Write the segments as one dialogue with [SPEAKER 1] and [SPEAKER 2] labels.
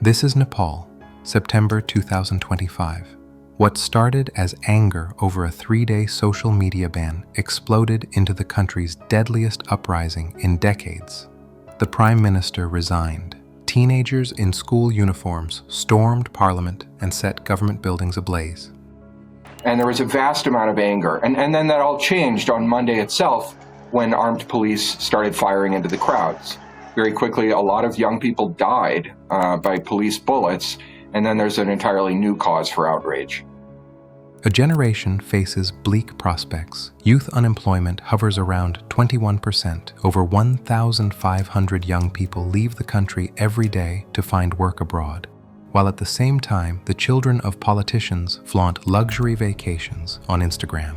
[SPEAKER 1] This is Nepal, September 2025. What started as anger over a 3-day social media ban exploded into the country's deadliest uprising in decades. The Prime Minister resigned. Teenagers in school uniforms stormed parliament and set government buildings ablaze.
[SPEAKER 2] And there was a vast amount of anger. And then that all changed on Monday itself when armed police started firing into the crowds. Very quickly, a lot of young people died by police bullets, and then there's an entirely new cause for outrage.
[SPEAKER 1] A generation faces bleak prospects. Youth unemployment hovers around 21%. Over 1,500 young people leave the country every day to find work abroad, while at the same time, the children of politicians flaunt luxury vacations on Instagram.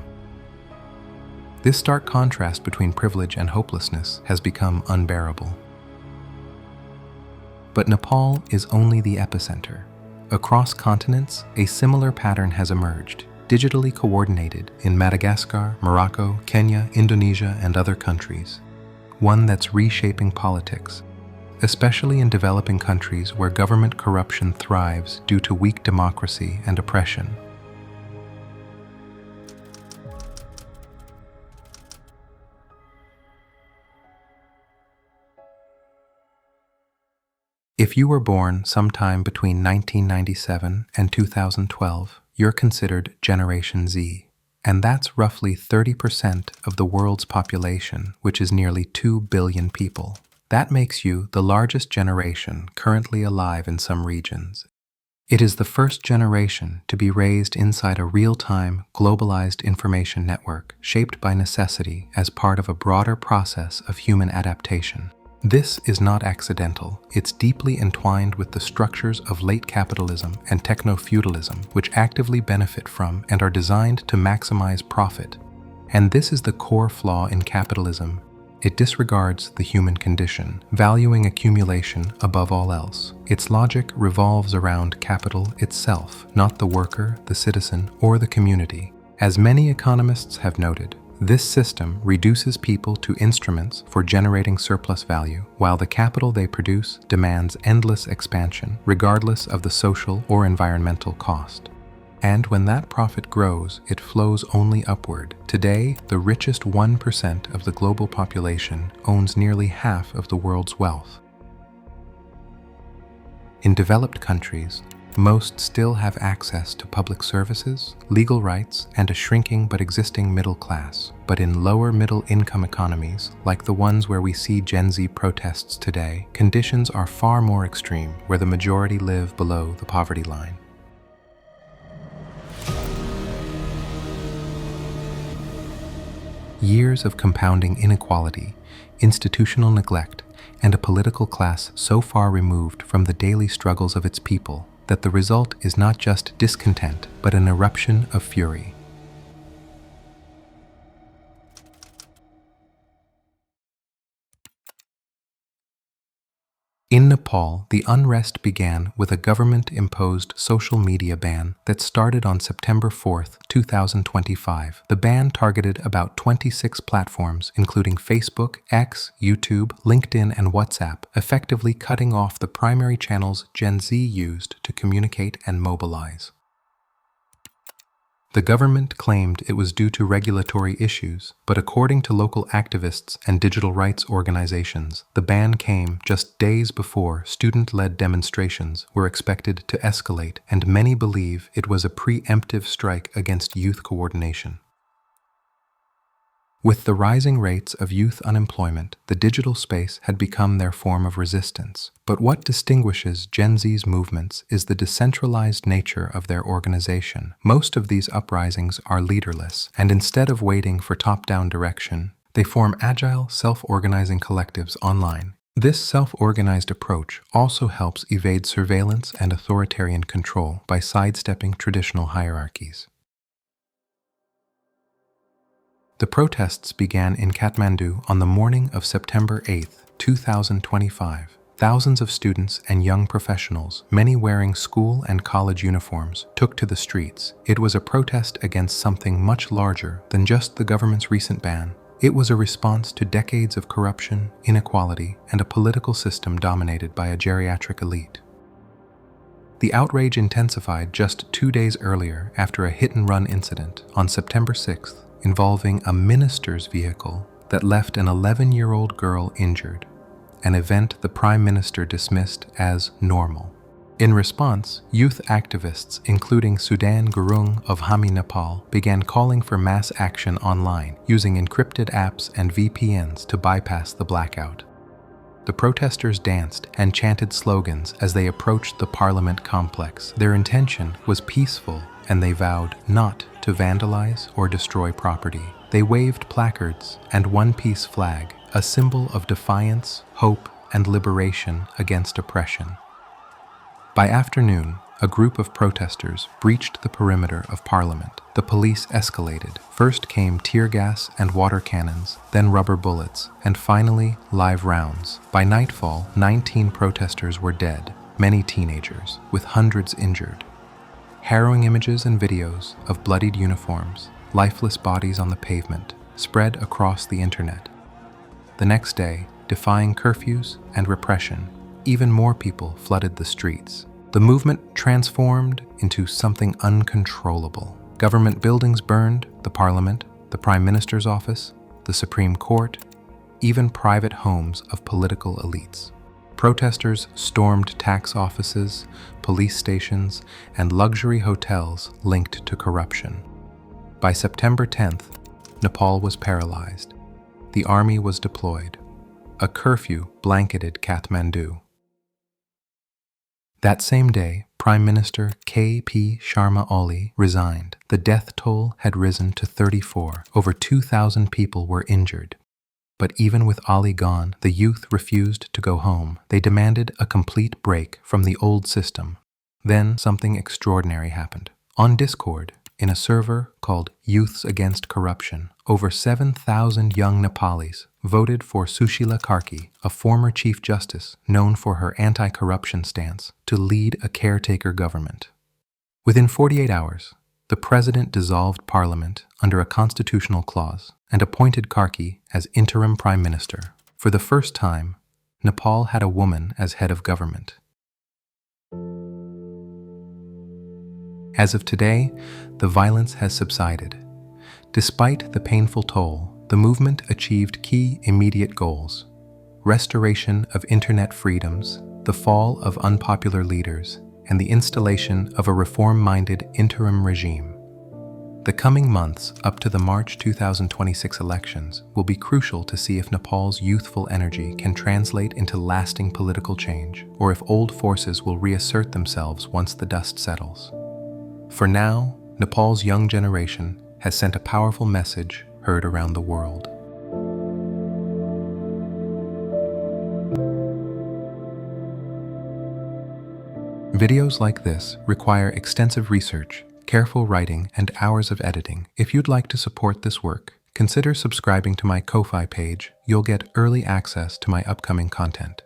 [SPEAKER 1] This stark contrast between privilege and hopelessness has become unbearable. But Nepal is only the epicenter. Across continents, a similar pattern has emerged, digitally coordinated in Madagascar, Morocco, Kenya, Indonesia, and other countries. One that's reshaping politics, especially in developing countries where government corruption thrives due to weak democracy and oppression. If you were born sometime between 1997 and 2012, you're considered Generation Z, and that's roughly 30% of the world's population, which is nearly 2 billion people. That makes you the largest generation currently alive in some regions. It is the first generation to be raised inside a real-time, globalized information network shaped by necessity as part of a broader process of human adaptation. This is not accidental. It's deeply entwined with the structures of late capitalism and techno-feudalism, which actively benefit from and are designed to maximize profit. And this is the core flaw in capitalism. It disregards the human condition, valuing accumulation above all else. Its logic revolves around capital itself, not the worker, the citizen, or the community. As many economists have noted, this system reduces people to instruments for generating surplus value, while the capital they produce demands endless expansion, regardless of the social or environmental cost. And when that profit grows, it flows only upward. Today, the richest 1% of the global population owns nearly half of the world's wealth. In developed countries, most still have access to public services, legal rights, and a shrinking but existing middle class. But in lower middle-income economies, like the ones where we see Gen Z protests today, conditions are far more extreme, where the majority live below the poverty line. Years of compounding inequality, institutional neglect, and a political class so far removed from the daily struggles of its people that the result is not just discontent, but an eruption of fury. In Nepal, the unrest began with a government-imposed social media ban that started on September 4, 2025. The ban targeted about 26 platforms, including Facebook, X, YouTube, LinkedIn, and WhatsApp, effectively cutting off the primary channels Gen Z used to communicate and mobilize. The government claimed it was due to regulatory issues, but according to local activists and digital rights organizations, the ban came just days before student-led demonstrations were expected to escalate, and many believe it was a preemptive strike against youth coordination. With the rising rates of youth unemployment, the digital space had become their form of resistance. But what distinguishes Gen Z's movements is the decentralized nature of their organization. Most of these uprisings are leaderless, and instead of waiting for top-down direction, they form agile, self-organizing collectives online. This self-organized approach also helps evade surveillance and authoritarian control by sidestepping traditional hierarchies. The protests began in Kathmandu on the morning of September 8, 2025. Thousands of students and young professionals, many wearing school and college uniforms, took to the streets. It was a protest against something much larger than just the government's recent ban. It was a response to decades of corruption, inequality, and a political system dominated by a geriatric elite. The outrage intensified just 2 days earlier after a hit-and-run incident on September 6th involving a minister's vehicle that left an 11-year-old girl injured, an event the Prime Minister dismissed as normal. In response, youth activists, including Sudan Gurung of Hami, Nepal, began calling for mass action online using encrypted apps and VPNs to bypass the blackout. The protesters danced and chanted slogans as they approached the parliament complex. Their intention was peaceful, and they vowed not to vandalize or destroy property. They waved placards and one-piece flag, a symbol of defiance, hope, and liberation against oppression. By afternoon, a group of protesters breached the perimeter of Parliament. The police escalated. First came tear gas and water cannons, then rubber bullets, and finally live rounds. By nightfall, 19 protesters were dead, many teenagers, with hundreds injured. Harrowing images and videos of bloodied uniforms, lifeless bodies on the pavement, spread across the internet. The next day, defying curfews and repression, even more people flooded the streets. The movement transformed into something uncontrollable. Government buildings burned, the parliament, the prime minister's office, the Supreme Court, even private homes of political elites. Protesters stormed tax offices, police stations, and luxury hotels linked to corruption. By September 10th, Nepal was paralyzed. The army was deployed. A curfew blanketed Kathmandu. That same day, Prime Minister K.P. Sharma Oli resigned. The death toll had risen to 34. Over 2,000 people were injured. But even with Ali gone, the youth refused to go home. They demanded a complete break from the old system. Then something extraordinary happened. On Discord, in a server called Youths Against Corruption, over 7,000 young Nepalis voted for Sushila Karki, a former Chief Justice known for her anti-corruption stance, to lead a caretaker government. Within 48 hours, the president dissolved parliament under a constitutional clause and appointed Karki as interim prime minister. For the first time, Nepal had a woman as head of government. As of today, the violence has subsided. Despite the painful toll, the movement achieved key immediate goals: restoration of internet freedoms, the fall of unpopular leaders, and the installation of a reform-minded interim regime. The coming months up to the March 2026 elections will be crucial to see if Nepal's youthful energy can translate into lasting political change, or if old forces will reassert themselves once the dust settles. For now, Nepal's young generation has sent a powerful message heard around the world. Videos like this require extensive research, careful writing, and hours of editing. If you'd like to support this work, consider subscribing to my Ko-Fi page. You'll get early access to my upcoming content.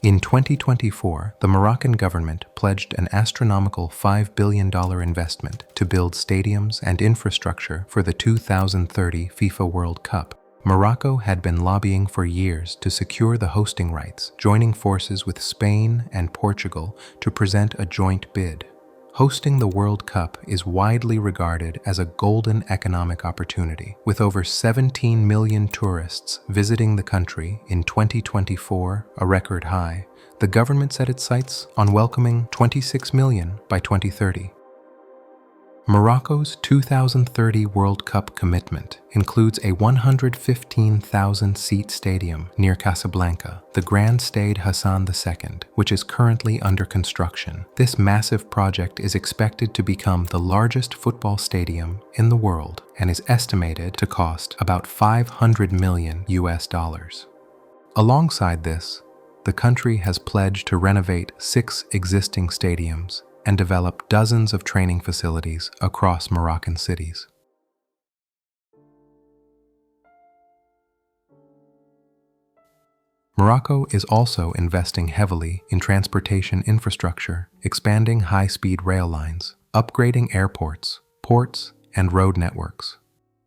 [SPEAKER 1] In 2024, the Moroccan government pledged an astronomical $5 billion investment to build stadiums and infrastructure for the 2030 FIFA World Cup. Morocco had been lobbying for years to secure the hosting rights, joining forces with Spain and Portugal to present a joint bid. Hosting the World Cup is widely regarded as a golden economic opportunity. With over 17 million tourists visiting the country in 2024, a record high, the government set its sights on welcoming 26 million by 2030. Morocco's 2030 World Cup commitment includes a 115,000-seat stadium near Casablanca, the Grand Stade Hassan II, which is currently under construction. This massive project is expected to become the largest football stadium in the world and is estimated to cost about $500 million. Alongside this, the country has pledged to renovate 6 existing stadiums and develop dozens of training facilities across Moroccan cities. Morocco is also investing heavily in transportation infrastructure, expanding high-speed rail lines, upgrading airports, ports, and road networks.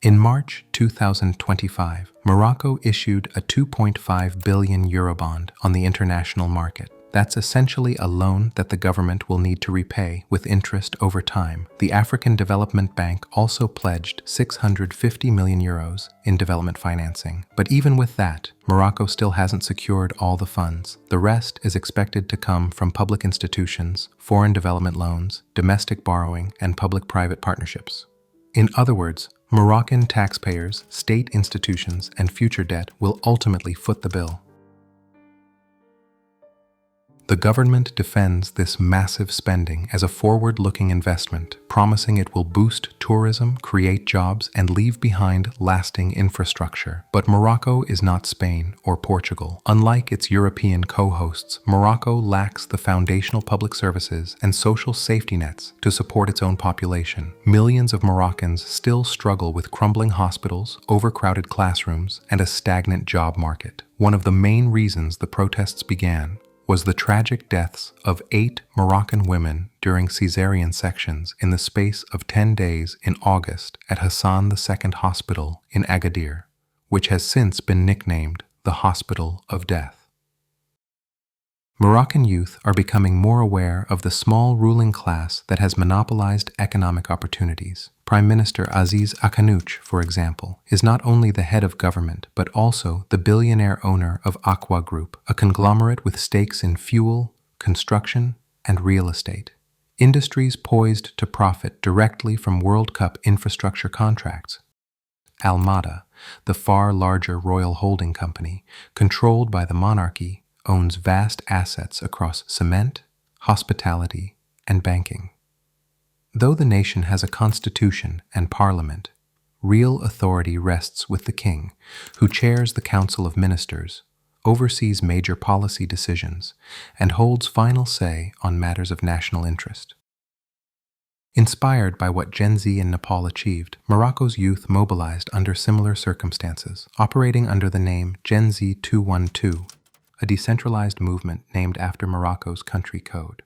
[SPEAKER 1] In March 2025, Morocco issued a 2.5 billion Eurobond on the international market. That's essentially a loan that the government will need to repay with interest over time. The African Development Bank also pledged 650 million euros in development financing. But even with that, Morocco still hasn't secured all the funds. The rest is expected to come from public institutions, foreign development loans, domestic borrowing, and public-private partnerships. In other words, Moroccan taxpayers, state institutions, and future debt will ultimately foot the bill. The government defends this massive spending as a forward-looking investment, promising it will boost tourism, create jobs, and leave behind lasting infrastructure. But Morocco is not Spain or Portugal. Unlike its European co-hosts, Morocco lacks the foundational public services and social safety nets to support its own population. Millions of Moroccans still struggle with crumbling hospitals, overcrowded classrooms, and a stagnant job market. One of the main reasons the protests began was the tragic deaths of 8 Moroccan women during cesarean sections in the space of 10 days in August at Hassan II Hospital in Agadir, which has since been nicknamed the Hospital of Death. Moroccan youth are becoming more aware of the small ruling class that has monopolized economic opportunities. Prime Minister Aziz Akanouch, for example, is not only the head of government, but also the billionaire owner of Aqua Group, a conglomerate with stakes in fuel, construction, and real estate. Industries poised to profit directly from World Cup infrastructure contracts. Almada, the far larger royal holding company, controlled by the monarchy, owns vast assets across cement, hospitality, and banking. Though the nation has a constitution and parliament, real authority rests with the king, who chairs the Council of Ministers, oversees major policy decisions, and holds final say on matters of national interest. Inspired by what Gen Z in Nepal achieved, Morocco's youth mobilized under similar circumstances, operating under the name Gen Z 212, a decentralized movement named after Morocco's country code.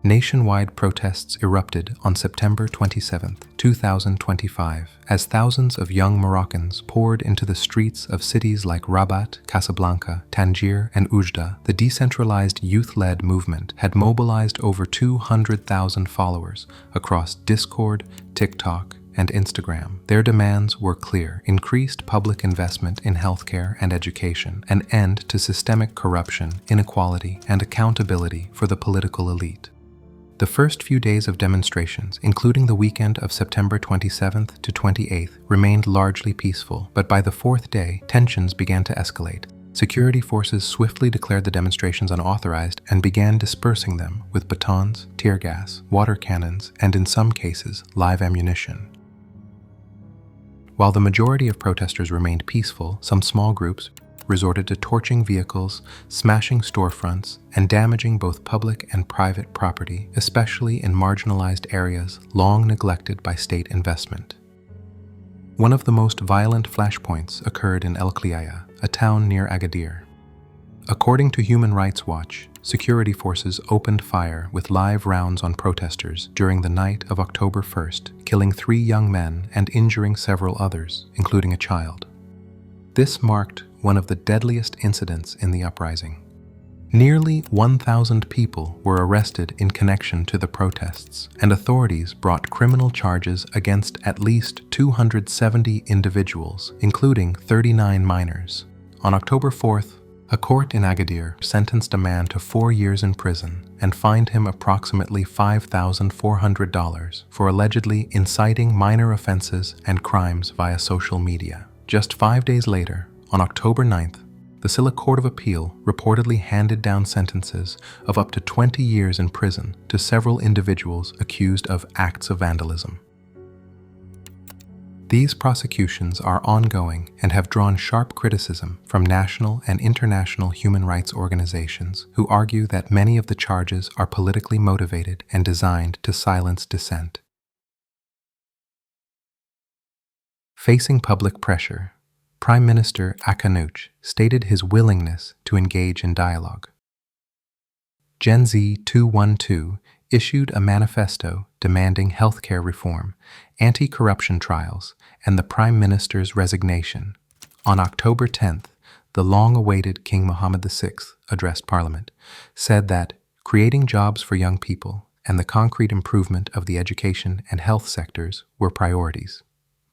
[SPEAKER 1] Nationwide protests erupted on September 27, 2025, as thousands of young Moroccans poured into the streets of cities like Rabat, Casablanca, Tangier, and Oujda. The decentralized youth-led movement had mobilized over 200,000 followers across Discord, TikTok, and Instagram. Their demands were clear: increased public investment in healthcare and education, an end to systemic corruption, inequality, and accountability for the political elite. The first few days of demonstrations, including the weekend of September 27th to 28th, remained largely peaceful, but by the fourth day, tensions began to escalate. Security forces swiftly declared the demonstrations unauthorized and began dispersing them with batons, tear gas, water cannons, and in some cases, live ammunition. While the majority of protesters remained peaceful, some small groups resorted to torching vehicles, smashing storefronts, and damaging both public and private property, especially in marginalized areas long neglected by state investment. One of the most violent flashpoints occurred in El Kliaya, a town near Agadir. According to Human Rights Watch, security forces opened fire with live rounds on protesters during the night of October 1st, killing 3 young men and injuring several others, including a child. This marked one of the deadliest incidents in the uprising. Nearly 1,000 people were arrested in connection to the protests, and authorities brought criminal charges against at least 270 individuals, including 39 minors. On October 4th, a court in Agadir sentenced a man to 4 years in prison and fined him approximately $5,400 for allegedly inciting minor offenses and crimes via social media. Just 5 days later, on October 9th, the Silla Court of Appeal reportedly handed down sentences of up to 20 years in prison to several individuals accused of acts of vandalism. These prosecutions are ongoing and have drawn sharp criticism from national and international human rights organizations who argue that many of the charges are politically motivated and designed to silence dissent. Facing public pressure, Prime Minister Akanouch stated his willingness to engage in dialogue. Gen Z 212 issued a manifesto demanding healthcare reform, anti-corruption trials, and the Prime Minister's resignation. On October 10th, the long-awaited King Mohammed VI addressed Parliament, said that creating jobs for young people and the concrete improvement of the education and health sectors were priorities,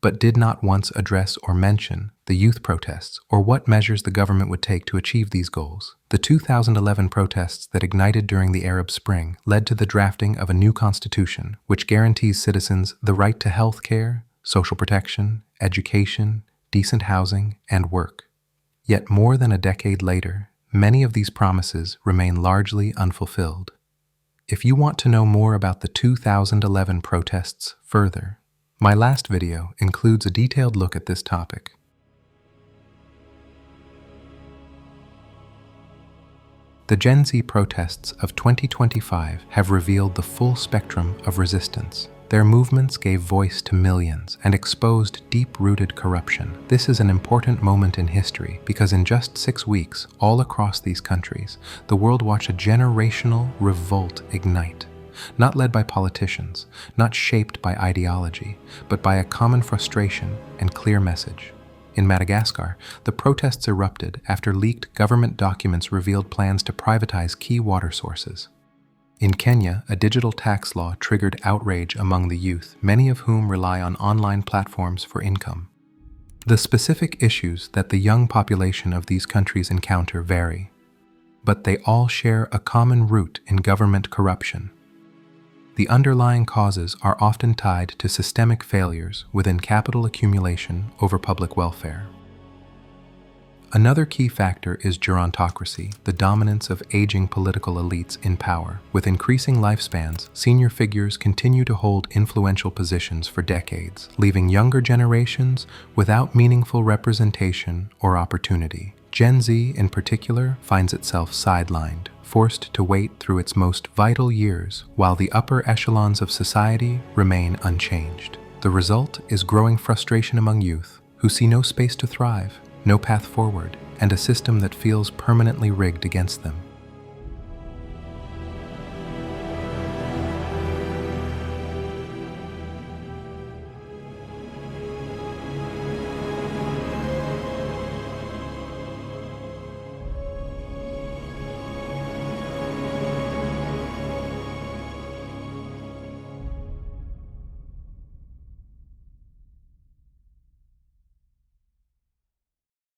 [SPEAKER 1] but did not once address or mention the youth protests or what measures the government would take to achieve these goals. The 2011 protests that ignited during the Arab Spring led to the drafting of a new constitution which guarantees citizens the right to health care, social protection, education, decent housing, and work. Yet more than a decade later, many of these promises remain largely unfulfilled. If you want to know more about the 2011 protests further, my last video includes a detailed look at this topic. The Gen Z protests of 2025 have revealed the full spectrum of resistance. Their movements gave voice to millions and exposed deep-rooted corruption. This is an important moment in history because in just 6 weeks, all across these countries, the world watched a generational revolt ignite. Not led by politicians, not shaped by ideology, but by a common frustration and clear message. In Madagascar, the protests erupted after leaked government documents revealed plans to privatize key water sources. In Kenya, a digital tax law triggered outrage among the youth, many of whom rely on online platforms for income. The specific issues that the young population of these countries encounter vary, but they all share a common root in government corruption. The underlying causes are often tied to systemic failures within capital accumulation over public welfare. Another key factor is gerontocracy, the dominance of aging political elites in power. With increasing lifespans, senior figures continue to hold influential positions for decades, leaving younger generations without meaningful representation or opportunity. Gen Z, in particular, finds itself sidelined, forced to wait through its most vital years, while the upper echelons of society remain unchanged. The result is growing frustration among youth, who see no space to thrive, no path forward, and a system that feels permanently rigged against them.